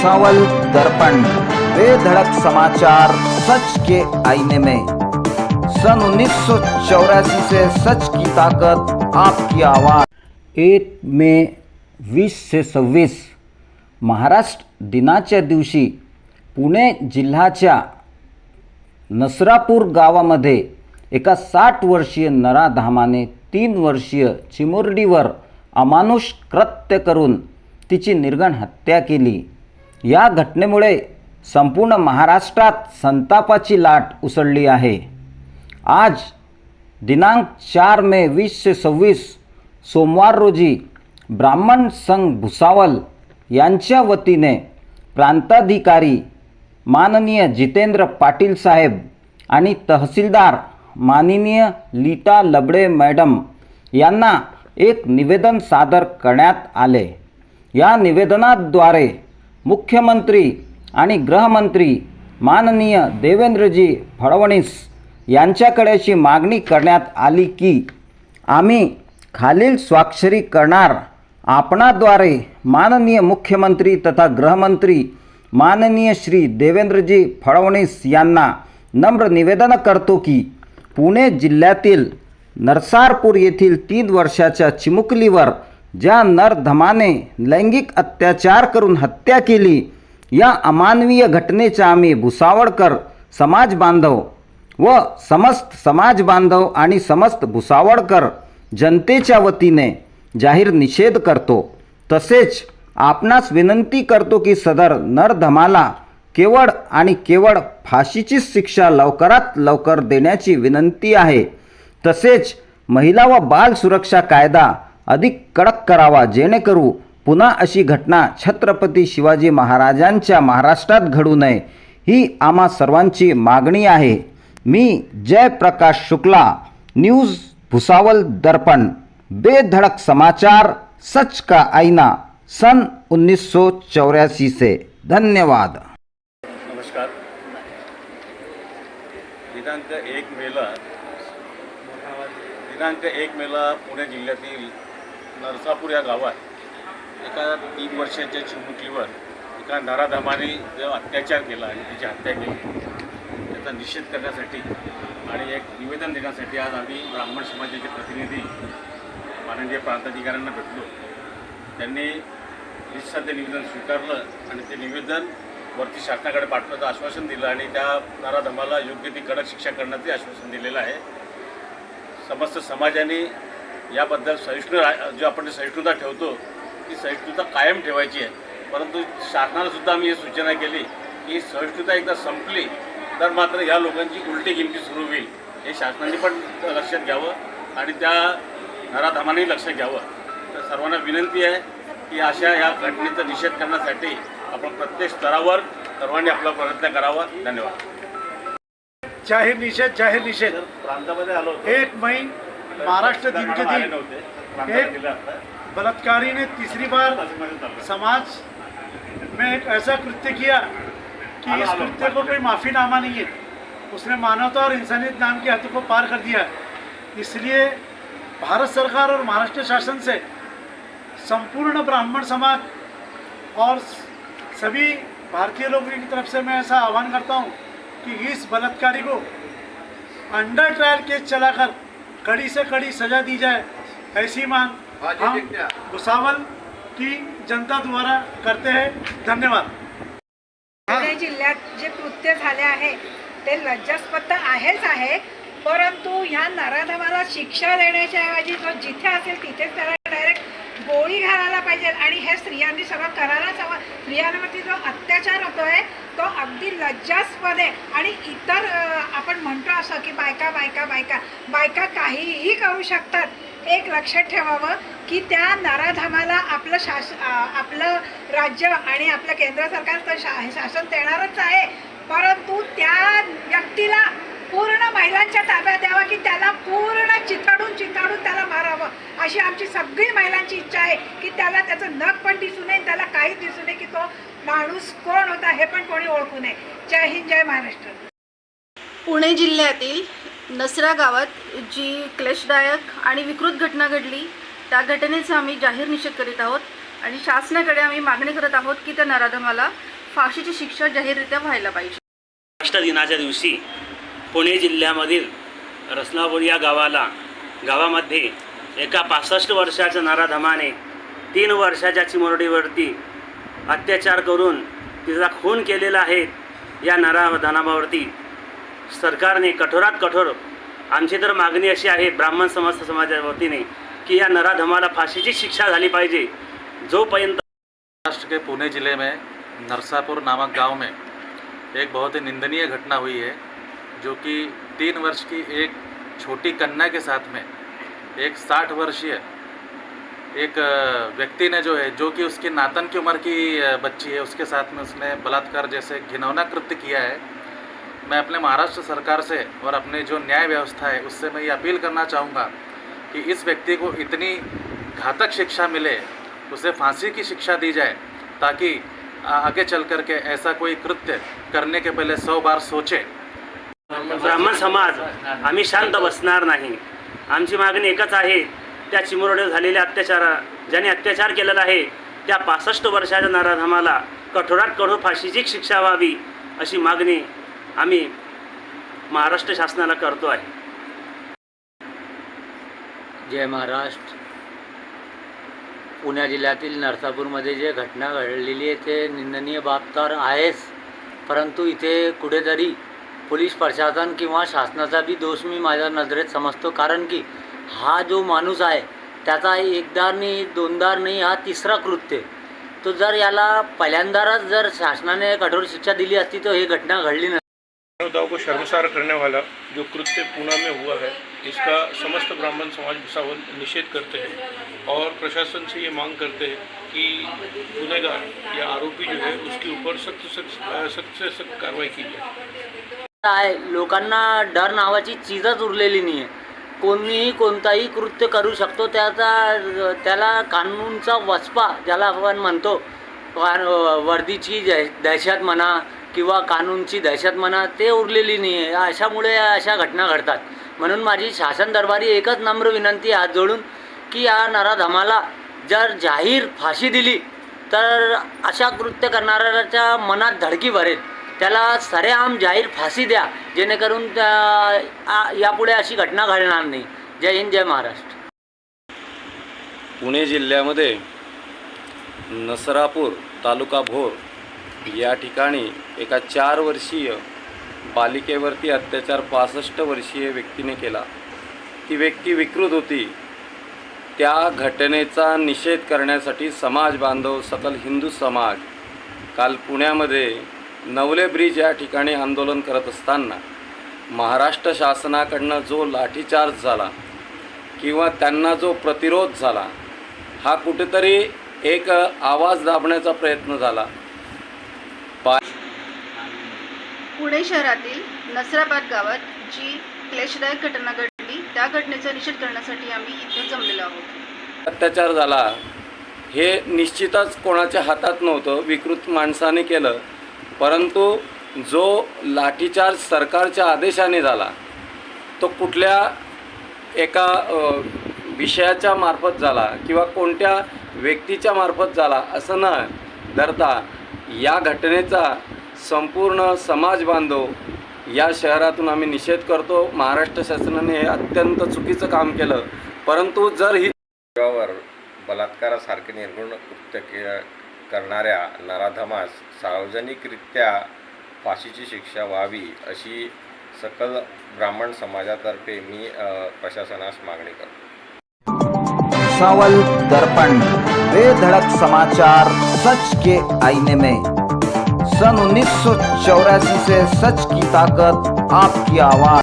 भुसावल दर्पण, बेधड़क समाचार सच के आईने में। सन 1984 से सच की ताकत आपकी आवाज। 1 मे 20 से 26 महाराष्ट्र दिनाच्या दिवशी पुणे जिल्ह्याच्या नसरापूर गावामध्ये एका 60 वर्षीय नराधामाने 3 वर्षीय चिमुरडीवर अमानुष कृत्य करून तिची निर्घृण हत्या केली। या घटनेमुळे संपूर्ण महाराष्ट्रात संतापाची लाट उसळली आहे। आज दिनांक 4 मे 20 से 26 सोमवार रोजी ब्राह्मण संघ भुसावल यांच्या वतीने प्रांताधिकारी माननीय जितेंद्र पाटील साहेब आणि तहसीलदार माननीय लीटा लबडे मॅडम यांना एक निवेदन सादर करण्यात आले। या निवेदनाद्वारे मुख्यमंत्री आणि गृहमंत्री माननीय देवेंद्रजी फडणवीस यांच्याकडे अशी मागणी करण्यात आली की आम्ही खालील स्वाक्षरी करणार आपणाद्वारे माननीय मुख्यमंत्री तथा गृहमंत्री माननीय श्री देवेंद्रजी फडणवीस यांना नम्र निवेदन करतो की पुणे जिल्ह्यातील नरसारपूर येथील 3 वर्षाच्या चिमुकलीवर ज्या नरधमाने लैंगिक अत्याचार करून हत्या केली, या अमानवीय घटनेचा आम्ही भुसावळकर समाज बांधव व समस्त समाज बांधव आणि समस्त भुसावळकर जनतेच्या वतीने जाहीर निषेध करतो। तसेच आपणास विनंती करतो की सदर नरधमाला केवळ आणि केवळ फाशीची शिक्षा लवकरात लवकर देण्याची विनंती आहे। तसेच महिला व बाल सुरक्षा कायदा अधिक कडक करावा, जेणेकरून पुन्हा अशी घटना छत्रपती शिवाजी महाराजांच्या महाराष्ट्रात घडू नये, ही आम्हा सर्वांची मागणी आहे। मी जयप्रकाश शुक्ला, न्यूज़ भुसावल दर्पण, बेधड़क समाचार सच का आईना, सन 1984 से। धन्यवाद। नमस्कार। दिनांक 1 मेला पुणे जिल्ह्यातील नरसापूर या गावात एका 3 वर्षाच्या चिमुकलीवर एका नराधमाने जो अत्याचार केला आणि तिची हत्या केली, त्याचा निषेध करण्यासाठी आणि एक निवेदन देण्यासाठी आज आम्ही ब्राह्मण समाजाचे प्रतिनिधी माननीय प्रांताधिकाऱ्यांना भेटलो। त्यांनी निश्चित निवेदन स्वीकारलं आणि ते निवेदन वरती शासनाकडे पाठवण्याचं आश्वासन दिलं आणि त्या नराधमाला योग्य ती कडक शिक्षा करण्याचे आश्वासन दिलेलं आहे। समस्त समाजाने याबद्दल जो आपण सहिष्णुता ठेवतो ती सहिष्णुता कायम ठेवायची आहे, परंतु शासनाला सुद्धा आम्ही ही सूचना केली की सहिष्णुता एकदा संपली तर मात्र या लोकांची उलटी गिनती सुरू होईल, हे शासनाने पण लक्षात घ्यावं आणि त्या नराधमानेही लक्षात घ्यावं। तर सर्वांना विनंती आहे की अशा या घटनेचा निषेध करण्यासाठी आपण प्रत्येक स्तरावर सर्वांनी आपला प्रयत्न करावा। धन्यवाद। जाहीर निषेध प्रांतामध्ये आलो 1 मई महाराष्ट्र दिन के दिन एक बलात्कारी ने तीसरी बार समाज में एक ऐसा कृत्य किया कि इस कृत्य को कोई माफ़ीनामा नहीं है। उसने मानवता और इंसानियत नाम की हद को पार कर दिया। इसलिए भारत सरकार और महाराष्ट्र शासन से संपूर्ण ब्राह्मण समाज और सभी भारतीय लोगों की तरफ से मैं ऐसा आह्वान करता हूँ कि इस बलात्कारी को अंडर ट्रायल केस चलाकर कड़ी से कड़ी सजा दी जाए, ऐसी मांग हम भुसावल की जनता द्वारा करते हैं। धन्यवाद। पुणे जिल्ह्यात जे कृत्य झाले आहे ते लज्जास्पद आहेच आहे, परंतु ह्या नराधमाला शिक्षा देण्याच्या ऐवजी जो जिथे असेल तिथेच त्याला डायरेक्ट गोळी घालायला पाहिजे आणि हे स्त्रियांनी सगळं करायलाच हवं। स्त्रियांवरती जो अत्याचार होतोय तो अगदी लज्जास्पद आहे आणि इतर आपण म्हणतो असं की बायका बायका बायका बायका काहीही करू शकतात। एक लक्षात ठेवावं की त्या नराधमाला आपलं राज्य आणि आपलं केंद्र सरकार तर शासन देणारच आहे, परंतु त्या व्यक्तीला पूर्ण महिलांच्या ताब्यात द्यावा की त्याला पूर्ण चिताडून त्याला मारावं, अशी आमची सगळी महिलांची इच्छा आहे की त्याला त्याचं नख पण दिसू नये, त्याला काहीच दिसू नये की तो माणूस कोण होता हे पण कोणी ओळखू नये। जय हिंद, जय महाराष्ट्र। पुणे जिल्ह्यातील नसरा गावात जी क्लेशदायक आणि विकृत घटना घडली त्या घटनेचा आम्ही जाहीर निषेध करीत आहोत आणि शासनाकडे आम्ही मागणी करत आहोत की त्या नराधमाला फाशीची शिक्षा जाहीररित्या व्हायला पाहिजे. महाराष्ट्र दिनाच्या दिवशी पुणे जिल्ह्यामधील रत्नापूर या गावामध्ये एका 65 वर्षाच्या नराधमाने 3 वर्षाच्या चिमुरडीवरती अत्याचार करून तिचा खून केलेला आहे. या नराधमावरती सरकारने कठोरात कठोर, आमची तर मागणी अशी आहे ब्राह्मण समाजाच्या वतीने की या नराधमाला फाशीची शिक्षा झाली पाहिजे. जोपर्यंत महाराष्ट्र के पुणे ज़िले में नरसापुर नामक गांव में एक बहुत ही निंदनीय घटना हुई है, जो कि 3 वर्ष की एक छोटी कन्या के साथ में एक 60 वर्षीय एक व्यक्ति ने जो कि उसकी नातन की उम्र की बच्ची है, उसके साथ में उसने बलात्कार जैसे घिनौना कृत्य किया है. मैं अपने महाराष्ट्र सरकार से और अपने जो न्याय व्यवस्था है उससे मैं ये अपील करना चाहूँगा कि इस व्यक्ति को इतनी घातक शिक्षा मिले, उसे फांसी की शिक्षा दी जाए, ताकि आगे चल कर के ऐसा कोई कृत्य करने के पहले 100 बार सोचे. ब्राह्मण समाज आम्ही शांत बसणार नाही. आमची मागणी एकच आहे, त्या चिमुरडीवर झालेल्या ज्याने अत्याचार केलेला आहे त्या 65 वर्षाच्या नराधमाला कठोरात कठोर फाशीची शिक्षा व्हावी अशी मागणी आम्ही महाराष्ट्र शासनाला करतो आहे. जय महाराष्ट्र. पुणे जिल्ह्यातील नरसापूरमध्ये जे घटना घडलेली आहे ते निंदनीय बाब तर आहेच, परंतु इथे कुठेतरी पोलीस प्रशासन किंवा शासनाचा बी दोष मी माझ्या नजरेत समजतो. कारण की हा जो माणूस आहे त्याचा एकदा नाही दोनदा नाही, हा तिसरा कृत्य. तो जर याला पहिल्यांदाच जर शासनाने कठोर शिक्षा दिली असती तो ही घटना घडली नसती. मानवताओं को शर्मसार करने वाला जो कृत्य पुणे में हुआ है, इसका समस्त ब्राह्मण समाज भुसावल निषेध करते हैं और प्रशासन से ये मांग करते हैं कि गुनहगार या आरोपी जो है उसके ऊपर सख्त से सख्त कार्रवाई की जाए. लोकांना डर नावाची चीजच उरलेली नाही आहे. कोणीही कोणताही कृत्य करू शकतो. त्याला कानूनचा वचपा ज्याला आपण म्हणतो, वर्दीची दहशत म्हणा किंवा कानूनची दहशत म्हणा, ते उरलेली नाही आहे. अशामुळे अशा घटना घडतात. म्हणून माझी शासन दरबारी एकच नम्र विनंती हात जोडून की या नराधमाला जर जाहीर फाशी दिली तर अशा कृत्य करणाऱ्याच्या मनात धडकी भरेल. त्याला सरेआम जाहीर फाशी द्या, जेणेकरून यापुढे अशी घटना घडणार नाही. जय हिंद, जय महाराष्ट्र. पुणे जिल्ह्यामध्ये नसरापूर तालुका भोर या ठिकाणी एका 4 वर्षीय बालिकेवरती अत्याचार 65 वर्षीय व्यक्तीने केला. ती व्यक्ती विकृत होती. त्या घटनेचा निषेध करण्यासाठी समाज बांधव सकल हिंदू समाज काल पुण्यामध्ये नवले ब्रिज या ठिकाणी आंदोलन करत असताना महाराष्ट्र शासनाकडनं जो लाठीचार्ज झाला किंवा त्यांना जो प्रतिरोध झाला, हा कुठेतरी एक आवाज दाबण्याचा प्रयत्न झाला. पुणे शहरातील नसराबाद गावात जी क्लेशदायक घटना घडली त्या घटनेचा निषेध करण्यासाठी आम्ही इथे जमलेलो आहोत. अत्याचार झाला हे निश्चितच कोणाच्या हातात नव्हतं, विकृत माणसाने केलं. परंतु जो लाठीचार्ज सरकारच्या आदेशाने झाला तो कुठल्या एका विषयाच्या मार्फत झाला किंवा कोणत्या व्यक्तीच्या मार्फत झाला असं न धरता या घटनेचा संपूर्ण समाज बांधव या शहरातून आम्ही निषेध करतो. महाराष्ट्र शासनाने हे अत्यंत चुकीचं काम केलं. परंतु जर ही बलात्कारासारखे निर्गुण कृत्य करणाऱ्या नराधमास सार्वजनिकरित्या फाशीची शिक्षा व्हावी अशी सकल ब्राह्मण समाजातर्फे मी प्रशासनास मागणी करतो. भुसावल दर्पण, बेधड़क समाचार सच के आईने में. सन 1984 से सच की ताकत, आपकी आवाज.